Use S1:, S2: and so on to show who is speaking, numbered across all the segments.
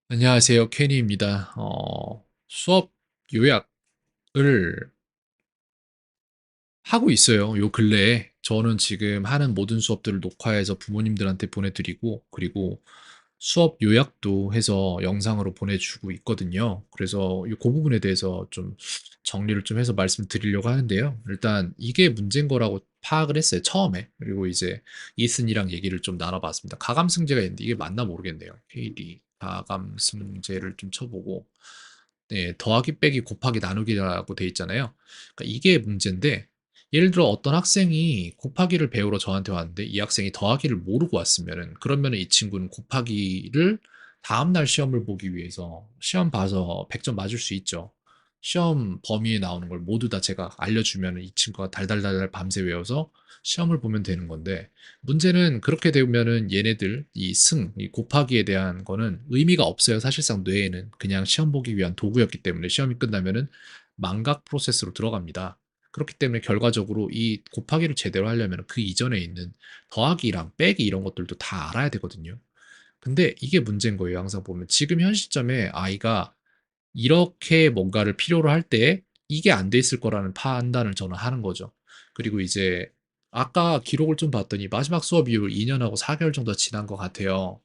S1: 안녕하세요. 케니입니다. 수업 요약을 하고 있어요. 요 근래에. 저는 지금 하는 모든 수업들을 녹화해서 부모님들한테 보내드리고, 그리고 수업 요약도 해서 영상으로 보내주고 있거든요. 그래서 그 부분에 대해서 좀 정리를 좀 해서 말씀드리려고 하는데요. 일단 이게 문제인 거라고 파악을 했어요. 처음에. 그리고 이제 이슨이랑 얘기를 좀 나눠봤습니다. 가감승제가 있는데 이게 맞나 모르겠네요. KD 가감승제를 좀 쳐보고, 네, 더하기 빼기 곱하기 나누기라고 돼 있잖아요. 그러니까 이게 문제인데, 예를 들어 어떤 학생이 곱하기를 배우러 저한테 왔는데 이 학생이 더하기를 모르고 왔으면은, 그러면은 이 친구는 곱하기를 다음날 시험을 보기 위해서 시험 봐서 100점 맞을 수 있죠. 시험 범위에 나오는 걸 모두 다 제가 알려주면은 이 친구가 달달달달 밤새 외워서 시험을 보면 되는 건데, 문제는 그렇게 되면은 얘네들 이 곱하기에 대한 거는 의미가 없어요. 사실상 뇌에는 그냥 시험 보기 위한 도구였기 때문에 시험이 끝나면은 망각 프로세스로 들어갑니다. 그렇기 때문에 결과적으로 이 곱하기를 제대로 하려면 그 이전에 있는 더하기랑 빼기 이런 것들도 다 알아야 되거든요. 근데 이게 문제인 거예요. 항상 보면 지금 현 시점에 아이가 이렇게 뭔가를 필요로 할 때 이게 안 돼 있을 거라는 판단을 저는 하는 거죠. 그리고 이제 아까 기록을 좀 봤더니 마지막 수업 이후 2년하고 4개월 정도 지난 것 같아요.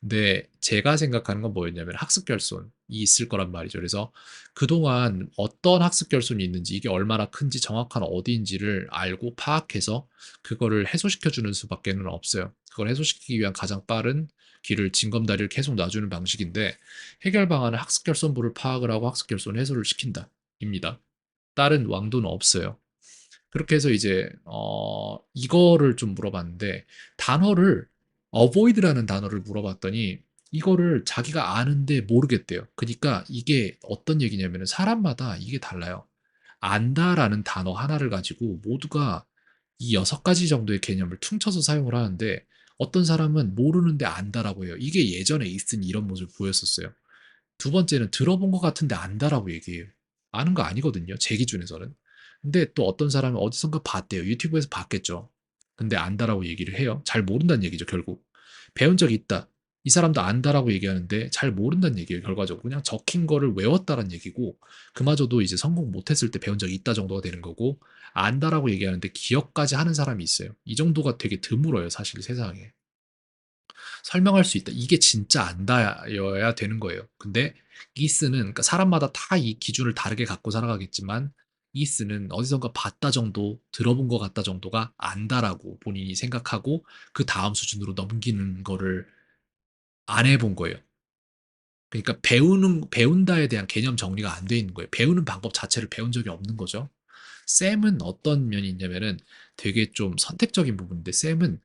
S1: 근데 제가 생각하는 건 뭐였냐면 학습 결손이 있을 거란 말이죠. 그래서 그동안 어떤 학습 결손이 있는지, 이게 얼마나 큰지, 정확한 어디인지를 알고 파악해서 그거를 해소시켜 주는 수밖에는 없어요. 그걸 해소시키기 위한 가장 빠른 길을, 징검다리를 계속 놔주는 방식인데, 해결 방안은 학습 결손부를 파악을 하고 학습 결손 해소를 시킨다 입니다. 다른 왕도는 없어요. 그렇게 해서 이제 이거를 좀 물어봤는데, 단어를 avoid라는 단어를 물어봤더니 이거를 자기가 아는데 모르겠대요. 그러니까 이게 어떤 얘기냐면 사람마다 이게 달라요. 안다라는 단어 하나를 가지고 모두가 이 6가지 정도의 개념을 퉁쳐서 사용을 하는데, 어떤 사람은 모르는데 안다라고 해요. 이게 예전에 있은 이런 모습을 보였었어요. 두 번째는 들어본 것 같은데 안다라고 얘기해요. 아는 거 아니거든요. 제 기준에서는. 근데 또 어떤 사람은 어디선가 봤대요. 유튜브에서 봤겠죠. 근데 안다라고 얘기를 해요. 잘 모른다는 얘기죠, 결국. 배운 적이 있다. 이 사람도 안다라고 얘기하는데 잘 모른다는 얘기예요, 결과적으로. 그냥 적힌 거를 외웠다는 얘기고, 그마저도 이제 성공 못했을 때 배운 적이 있다 정도가 되는 거고, 안다라고 얘기하는데 기억까지 하는 사람이 있어요. 이 정도가 되게 드물어요, 사실 세상에. 설명할 수 있다. 이게 진짜 안다여야 되는 거예요. 근데 이스는, 그러니까 사람마다 다 이 기준을 다르게 갖고 살아가겠지만, 이스는 어디선가 봤다 정도, 들어본 것 같다 정도가 안다라고 본인이 생각하고 그 다음 수준으로 넘기는 거를 안 해본 거예요. 그러니까 배운다에 대한 개념 정리가 안 돼 있는 거예요. 배우는 방법 자체를 배운 적이 없는 거죠. 쌤은 어떤 면이 있냐면은 되게 좀 선택적인 부분인데, 쌤은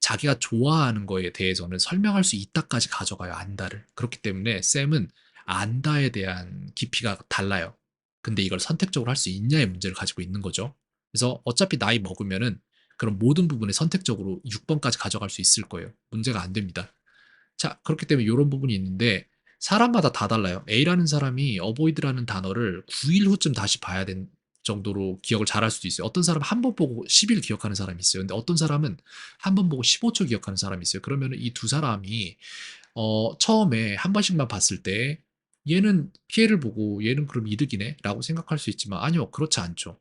S1: 자기가 좋아하는 거에 대해서는 설명할 수 있다까지 가져가요, 안다를. 그렇기 때문에 쌤은 안다에 대한 깊이가 달라요. 근데 이걸 선택적으로 할 수 있냐의 문제를 가지고 있는 거죠. 그래서 어차피 나이 먹으면은 그런 모든 부분에 선택적으로 6번까지 가져갈 수 있을 거예요. 문제가 안 됩니다. 자, 그렇기 때문에 이런 부분이 있는데, 사람마다 다 달라요. A라는 사람이 avoid라는 단어를 9일 후쯤 다시 봐야 된 정도로 기억을 잘할 수도 있어요. 어떤 사람은 한 번 보고 10일 기억하는 사람이 있어요. 근데 어떤 사람은 한 번 보고 15초 기억하는 사람이 있어요. 그러면 이 두 사람이 처음에 한 번씩만 봤을 때 얘는 피해를 보고 얘는 그럼 이득이네 라고 생각할 수 있지만, 아니요, 그렇지 않죠.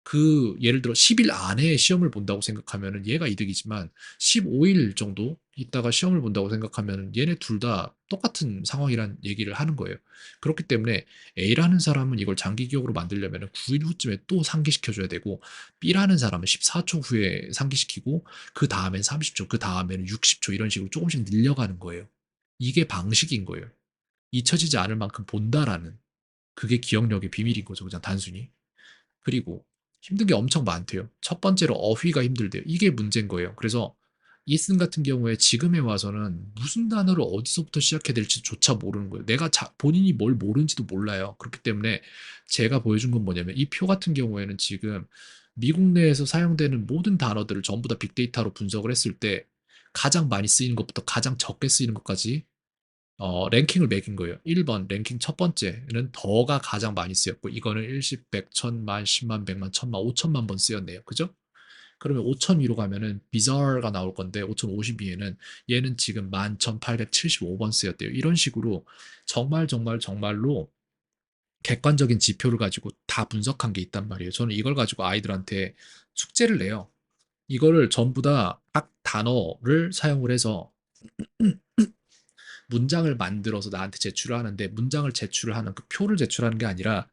S1: 그 예를 들어 10일 안에 시험을 본다고 생각하면은 얘가 이득이지만, 15일 정도 있다가 시험을 본다고 생각하면은 얘네 둘 다 똑같은 상황이란 얘기를 하는 거예요. 그렇기 때문에 A라는 사람은 이걸 장기 기억으로 만들려면은 9일 후쯤에 또 상기시켜 줘야 되고, B라는 사람은 14초 후에 상기시키고, 그 다음엔 30초, 그 다음에는 60초, 이런 식으로 조금씩 늘려가는 거예요. 이게 방식인 거예요. 잊혀지지 않을 만큼 본다라는, 그게 기억력의 비밀인 거죠. 그냥 단순히. 그리고 힘든 게 엄청 많대요. 첫 번째로 어휘가 힘들대요. 이게 문제인 거예요. 그래서 이슨 같은 경우에 지금에 와서는 무슨 단어를 어디서부터 시작해야 될지조차 모르는 거예요. 본인이 뭘 모르는지도 몰라요. 그렇기 때문에 제가 보여준 건 뭐냐면, 이 표 같은 경우에는 지금 미국 내에서 사용되는 모든 단어들을 전부 다 빅데이터로 분석을 했을 때 가장 많이 쓰이는 것부터 가장 적게 쓰이는 것까지 랭킹을 매긴 거예요. 1번 랭킹 첫 번째는 더가 가장 많이 쓰였고, 이거는 일십, 백, 천만, 십만, 백만, 천만, 오천만 번 쓰였네요. 그죠? 그러면 5천 위로 가면은 bizarre가 나올 건데 5,050위에는 얘는 지금 11,875번 쓰였대요. 이런 식으로 정말 정말 정말로 객관적인 지표를 가지고 다 분석한 게 있단 말이에요. 저는 이걸 가지고 아이들한테 숙제를 내요. 이거를 전부 다 각 단어를 사용을 해서 문장을 만들어서 나한테 제출을 하는데 문장을 제출을 하는 그 표를 제출하는 게 아니라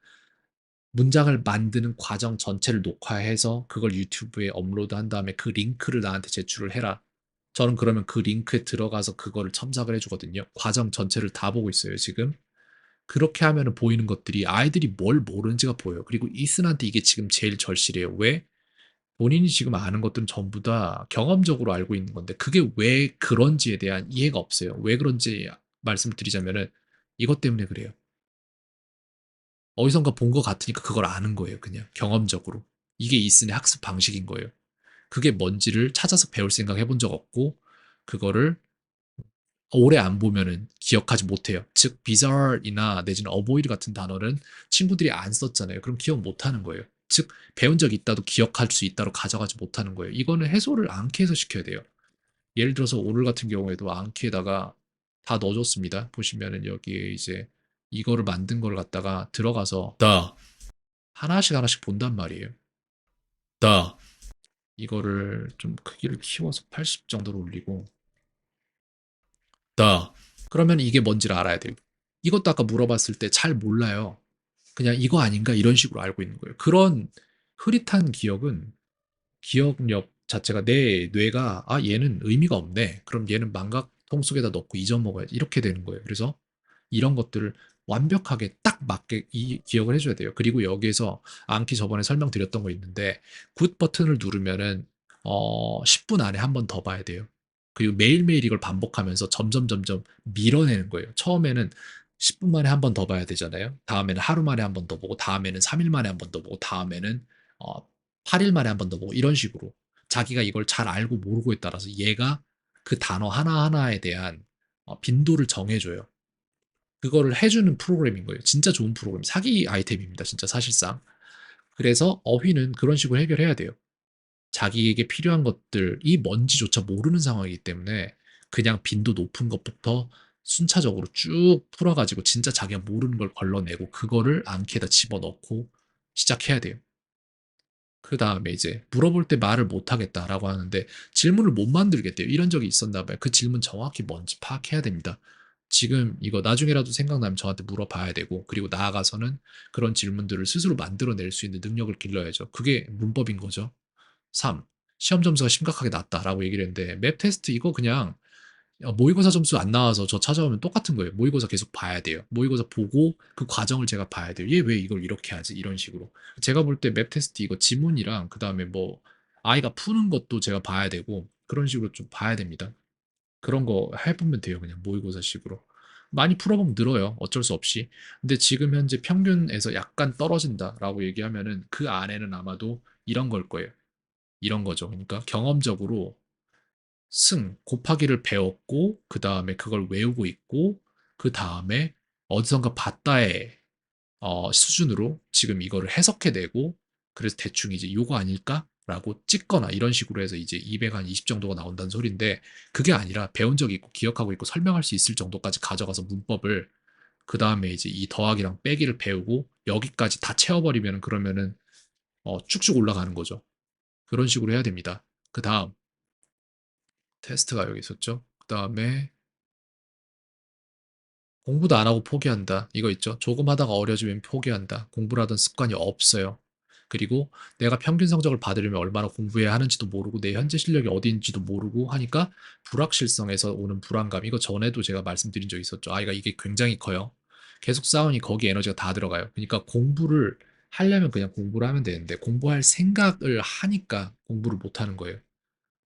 S1: 문장을 만드는 과정 전체를 녹화해서 그걸 유튜브에 업로드한 다음에 그 링크를 나한테 제출을 해라. 저는 그러면 그 링크에 들어가서 그거를 첨삭을 해주거든요. 과정 전체를 다 보고 있어요, 지금. 그렇게 하면은 보이는 것들이 아이들이 뭘 모르는지가 보여요. 그리고 이슨한테 이게 지금 제일 절실해요. 왜? 본인이 지금 아는 것들은 전부 다 경험적으로 알고 있는 건데 그게 왜 그런지에 대한 이해가 없어요. 왜 그런지 말씀을 드리자면은 이것 때문에 그래요. 어디선가 본 것 같으니까 그걸 아는 거예요. 그냥 경험적으로. 이게 이슨의 학습 방식인 거예요. 그게 뭔지를 찾아서 배울 생각 해본 적 없고 그거를 오래 안 보면은 기억하지 못해요. 즉 bizarre이나 내지는 avoid 같은 단어는 친구들이 안 썼잖아요. 그럼 기억 못 하는 거예요. 즉 배운 적 있다도 기억할 수 있다로 가져가지 못하는 거예요. 이거는 해소를 암기해서 시켜야 돼요. 예를 들어서 오늘 같은 경우에도 암기에다가 다 넣어줬습니다. 보시면은 여기에 이제 이거를 만든 걸 갖다가 들어가서 하나씩 하나씩 본단 말이에요. 이거를 좀 크기를 키워서 80 정도로 올리고 그러면 이게 뭔지를 알아야 돼요. 이것도 아까 물어봤을 때 잘 몰라요. 그냥 이거 아닌가 이런 식으로 알고 있는 거예요. 그런 흐릿한 기억은 기억력 자체가 내 뇌가 아 얘는 의미가 없네. 그럼 얘는 망각통 속에다 넣고 잊어먹어야지. 이렇게 되는 거예요. 그래서 이런 것들을 완벽하게 딱 맞게 이 기억을 해줘야 돼요. 그리고 여기에서 암기 저번에 설명드렸던 거 있는데 굿 버튼을 누르면은 10분 안에 한 번 더 봐야 돼요. 그리고 매일매일 이걸 반복하면서 점점 점점 밀어내는 거예요. 처음에는 10분 만에 한 번 더 봐야 되잖아요. 다음에는 하루 만에 한 번 더 보고 다음에는 3일 만에 한 번 더 보고 다음에는 어, 8일 만에 한 번 더 보고 이런 식으로 자기가 이걸 잘 알고 모르고에 따라서 얘가 그 단어 하나하나에 대한 빈도를 정해줘요. 그거를 해주는 프로그램인 거예요. 진짜 좋은 프로그램, 사기 아이템입니다. 진짜 사실상. 그래서 어휘는 그런 식으로 해결해야 돼요. 자기에게 필요한 것들이 뭔지조차 모르는 상황이기 때문에 그냥 빈도 높은 것부터 순차적으로 쭉 풀어가지고 진짜 자기가 모르는 걸 걸러내고 그거를 암기에다 집어넣고 시작해야 돼요. 그 다음에 이제 물어볼 때 말을 못 하겠다라고 하는데 질문을 못 만들겠대요. 이런 적이 있었나 봐요. 그 질문 정확히 뭔지 파악해야 됩니다. 지금 이거 나중에라도 생각나면 저한테 물어봐야 되고 그리고 나아가서는 그런 질문들을 스스로 만들어낼 수 있는 능력을 길러야죠. 그게 문법인 거죠. 3. 시험 점수가 심각하게 낮다라고 얘기를 했는데 맵 테스트 이거 그냥 모의고사 점수 안 나와서 저 찾아오면 똑같은 거예요. 모의고사 계속 봐야 돼요. 모의고사 보고 그 과정을 제가 봐야 돼요. 얘 왜 이걸 이렇게 하지? 이런 식으로. 제가 볼 때 맵 테스트 이거 지문이랑 그다음에 뭐 아이가 푸는 것도 제가 봐야 되고 그런 식으로 좀 봐야 됩니다. 그런 거 해보면 돼요. 그냥 모의고사식으로. 많이 풀어보면 늘어요. 어쩔 수 없이. 근데 지금 현재 평균에서 약간 떨어진다라고 얘기하면은 그 안에는 아마도 이런 걸 거예요. 이런 거죠. 그러니까 경험적으로 곱하기를 배웠고, 그 다음에 그걸 외우고 있고, 그 다음에 어디선가 봤다의 수준으로 지금 이거를 해석해내고, 그래서 대충 이제 요거 아닐까? 라고 찍거나 이런 식으로 해서 이제 220 정도가 나온다는 소리인데, 그게 아니라 배운 적이 있고, 기억하고 있고, 설명할 수 있을 정도까지 가져가서 문법을, 그 다음에 이제 이 더하기랑 빼기를 배우고, 여기까지 다 채워버리면 그러면은, 쭉쭉 올라가는 거죠. 그런 식으로 해야 됩니다. 그 다음, 테스트가 여기 있었죠. 그 다음에, 공부도 안 하고 포기한다. 이거 있죠. 조금 하다가 어려지면 포기한다. 공부를 하던 습관이 없어요. 그리고 내가 평균 성적을 받으려면 얼마나 공부해야 하는지도 모르고 내 현재 실력이 어디인지도 모르고 하니까 불확실성에서 오는 불안감. 이거 전에도 제가 말씀드린 적 있었죠. 아이가 이게 굉장히 커요. 계속 싸우니 거기 에너지가 다 들어가요. 그러니까 공부를 하려면 그냥 공부를 하면 되는데 공부할 생각을 하니까 공부를 못 하는 거예요.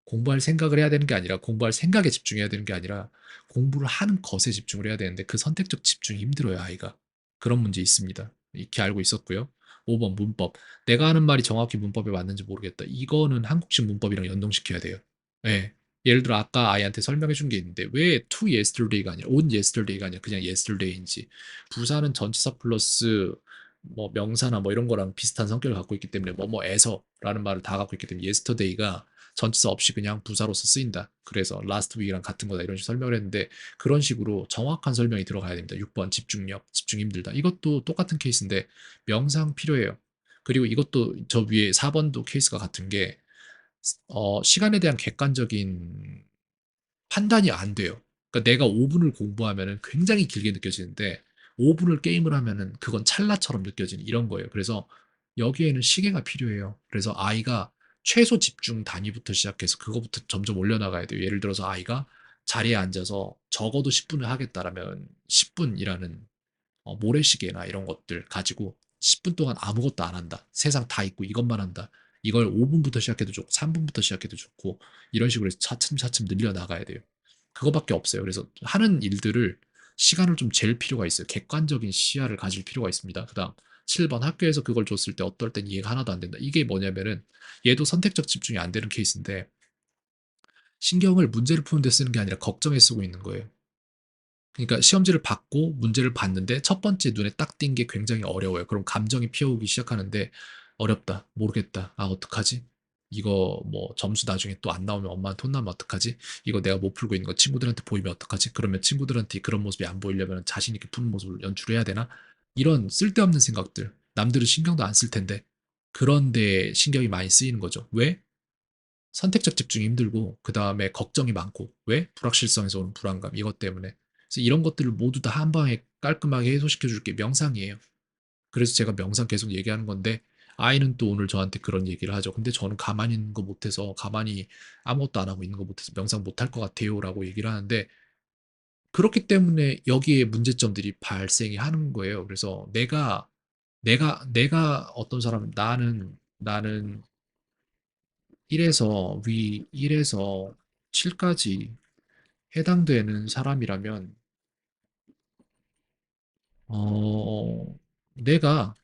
S1: 공부할 생각을 해야 되는 게 아니라 공부할 생각에 집중해야 되는 게 아니라 공부를 하는 것에 집중을 해야 되는데 그 선택적 집중이 힘들어요, 아이가. 그런 문제 있습니다. 이렇게 알고 있었고요. 5번 문법. 내가 하는 말이 정확히 문법에 맞는지 모르겠다. 이거는 한국식 문법이랑 연동시켜야 돼요. 네. 예를 들어 아까 아이한테 설명해 준 게 있는데 왜 to yesterday가 아니라 on yesterday가 아니라 그냥 yesterday인지 부사는 전치사 플러스 뭐 명사나 뭐 이런 거랑 비슷한 성격을 갖고 있기 때문에 뭐뭐에서라는 말을 다 갖고 있기 때문에 yesterday가 전치사 없이 그냥 부사로서 쓰인다. 그래서 last week이랑 같은 거다 이런 식으로 설명을 했는데 그런 식으로 정확한 설명이 들어가야 됩니다. 6번 집중력, 집중 힘들다. 이것도 똑같은 케이스인데 명상 필요해요. 그리고 이것도 저 위에 4번도 케이스가 같은 게 시간에 대한 객관적인 판단이 안 돼요. 그러니까 내가 5분을 공부하면은 굉장히 길게 느껴지는데 5분을 게임을 하면은 그건 찰나처럼 느껴지는 이런 거예요. 그래서 여기에는 시계가 필요해요. 그래서 아이가 최소 집중 단위부터 시작해서 그거부터 점점 올려나가야 돼요. 예를 들어서 아이가 자리에 앉아서 적어도 10분을 하겠다라면 10분이라는 모래시계나 이런 것들 가지고 10분 동안 아무것도 안 한다. 세상 다 잊고 이것만 한다. 이걸 5분부터 시작해도 좋고 3분부터 시작해도 좋고 이런 식으로 해서 차츰차츰 늘려 나가야 돼요. 그거밖에 없어요. 그래서 하는 일들을 시간을 좀 잴 필요가 있어요. 객관적인 시야를 가질 필요가 있습니다. 그다음 7번 학교에서 그걸 줬을 때 어떨 땐 이해가 하나도 안 된다. 이게 뭐냐면은 얘도 선택적 집중이 안 되는 케이스인데 신경을 문제를 푸는 데 쓰는 게 아니라 걱정에 쓰고 있는 거예요. 그러니까 시험지를 받고 문제를 봤는데 첫 번째 눈에 딱 띈 게 굉장히 어려워요. 그럼 감정이 피어오기 시작하는데 어렵다, 모르겠다, 아 어떡하지? 이거 뭐 점수 나중에 또 안 나오면 엄마한테 혼나면 어떡하지? 이거 내가 못 풀고 있는 거 친구들한테 보이면 어떡하지? 그러면 친구들한테 그런 모습이 안 보이려면 자신 있게 푸는 모습을 연출해야 되나? 이런 쓸데없는 생각들, 남들은 신경도 안 쓸 텐데 그런데 신경이 많이 쓰이는 거죠. 왜? 선택적 집중이 힘들고 그다음에 걱정이 많고 왜? 불확실성에서 오는 불안감 이것 때문에 그래서 이런 것들을 모두 다 한 방에 깔끔하게 해소시켜 줄 게 명상이에요. 그래서 제가 명상 계속 얘기하는 건데 아이는 또 오늘 저한테 그런 얘기를 하죠. 근데 저는 가만히 있는 거 못해서 가만히 아무것도 안 하고 있는 거 못해서 명상 못할 것 같아요라고 얘기를 하는데 그렇기 때문에 여기에 문제점들이 발생이 하는 거예요. 그래서 내가 어떤 사람 나는 1에서 7까지 해당되는 사람이라면, 내가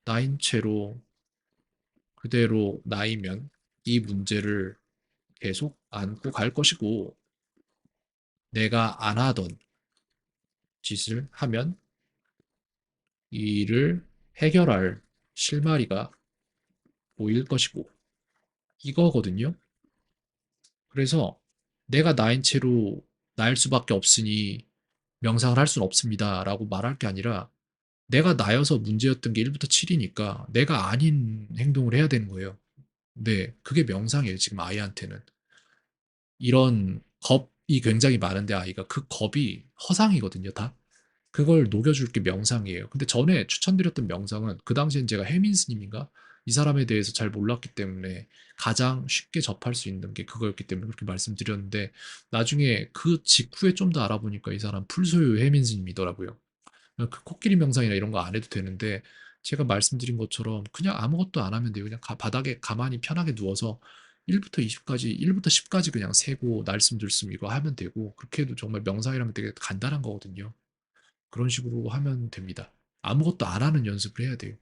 S1: 나인 채로 그대로 나이면 이 문제를 계속 안고 갈 것이고, 내가 안 하던 짓을 하면 이 일을 해결할 실마리가 보일 것이고, 이거거든요. 그래서 내가 나인 채로 나일 수밖에 없으니 명상을 할 수는 없습니다라고 말할 게 아니라 내가 나여서 문제였던 게 1부터 7이니까 내가 아닌 행동을 해야 되는 거예요. 네, 그게 명상이에요, 지금 아이한테는. 이런 겁이 굉장히 많은데 아이가 그 겁이 허상이거든요, 다. 그걸 녹여줄 게 명상이에요. 근데 전에 추천드렸던 명상은 그 당시엔 제가 해민 스님인가? 이 사람에 대해서 잘 몰랐기 때문에 가장 쉽게 접할 수 있는 게 그거였기 때문에 그렇게 말씀드렸는데 나중에 그 직후에 좀 더 알아보니까 이 사람 풀소유 해민 스님이더라고요. 그 코끼리 명상이나 이런 거 안 해도 되는데 제가 말씀드린 것처럼 그냥 아무것도 안 하면 돼요. 그냥 바닥에 가만히 편하게 누워서 1부터 20까지, 1부터 10까지 그냥 세고 날숨 들숨 이거 하면 되고 그렇게 해도 정말 명상이라면 되게 간단한 거거든요. 그런 식으로 하면 됩니다. 아무것도 안 하는 연습을 해야 돼요.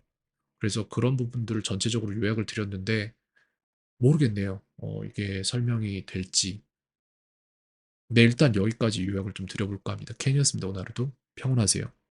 S1: 그래서 그런 부분들을 전체적으로 요약을 드렸는데 모르겠네요. 이게 설명이 될지. 네, 일단 여기까지 요약을 좀 드려볼까 합니다. 캔이었습니다. 오늘 하루도 평온하세요.